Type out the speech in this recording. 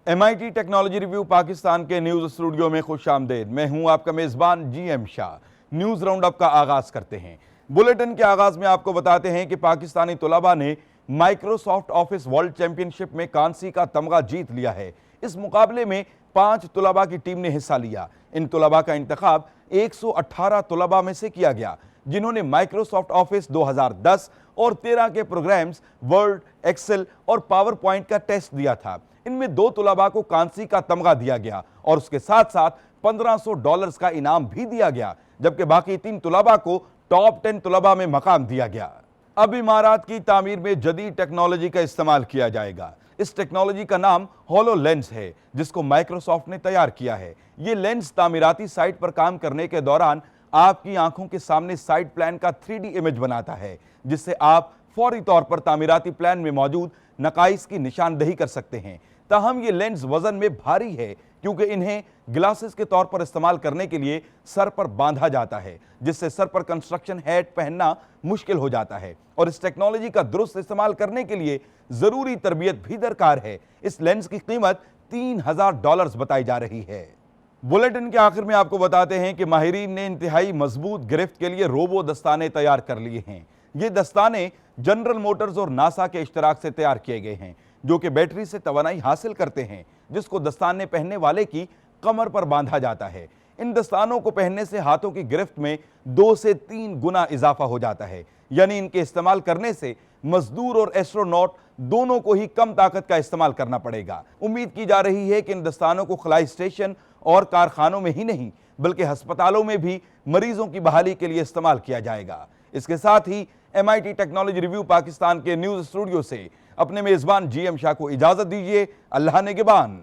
MIT technology review Pakistan के news studio में खुश आमदेद। मैं हूं आपका मेज़बान GM Shah. News round up का आगाज़ करते हैं। बुलेटिन के आगाज़ में आपको बताते हैं कि पाकिस्तानी तुलबा ने माइक्रोसॉफ्ट ऑफिस वर्ल्ड चैंपियनशिप में कांसी का तमगा जीत लिया है। इस मुकाबले में 5 तुलबा की टीम ने हिस्सा लिया। इन तुलबा का इंतखाब 118 तुलबा में से किया गया जिन्होंने माइक्रोसॉफ्ट ऑफिस 2010 और 13 के प्रोग्राम्स वर्ड, एक्सेल और पावर पॉइंट का टेस्ट दिया था। इनमें 2 तुलबा को कांसी का तमगा दिया गया और उसके साथ साथ $1500 का इनाम भी दिया गया, जबकि बाकी 3 तुलबा को टॉप 10 तुलबा में मकाम दिया गया। अब इमारत की तामीर में जदीद टेक्नोलॉजी का इस्तेमाल किया जाएगा। इस टेक्नोलॉजी का नाम होलो लेंस है, जिसको माइक्रोसॉफ्ट ने तैयार किया है। ये लेंस तामीराती साइट पर काम करने के दौरान आपकी आंखों के सामने साइट प्लान का 3D इमेज बनाता है, जिससे आप फौरी तौर पर तामीराती प्लान में मौजूद नकाइस की निशानदही कर सकते हैं। ताहम ये लेंस वजन में भारी है क्योंकि इन्हें ग्लासेस के तौर पर इस्तेमाल करने के लिए सर पर बांधा जाता है, जिससे सर पर कंस्ट्रक्शन हैट पहनना मुश्किल हो जाता है और इस टेक्नोलॉजी का दुरुस्त इस्तेमाल करने के लिए जरूरी तरबियत भी दरकार है। इस लेंस की कीमत $3000 बताई जा रही है। बुलेटिन के आखिर में आपको बताते हैं कि माहिरीन ने इंतहाई मजबूत गिरफ्त के लिए रोबो दस्ताने तैयार कर लिए हैं। ये दस्ताने जनरल मोटर्स और नासा के इश्तराक से तैयार किए गए हैं, जो कि बैटरी से तवानाई हासिल करते हैं, जिसको दस्ताने पहनने वाले की कमर पर बांधा जाता है। इन दस्तानों को पहनने से हाथों की गिरफ्त में 2 से 3 गुना इजाफा हो जाता है, यानी इनके इस्तेमाल करने से मजदूर और एस्ट्रोनॉट दोनों को ही कम ताकत का इस्तेमाल करना पड़ेगा। उम्मीद की जा रही है कि इन दस्तानों को खलाई स्टेशन और कारखानों में ही नहीं बल्कि अस्पतालों में भी मरीजों की बहाली के लिए इस्तेमाल किया जाएगा। इसके साथ ही MIT टेक्नोलॉजी रिव्यू पाकिस्तान के न्यूज़ स्टूडियो से अपने मेज़बान GM शाह को इजाज़त दीजिए। अल्लाह निगहबान।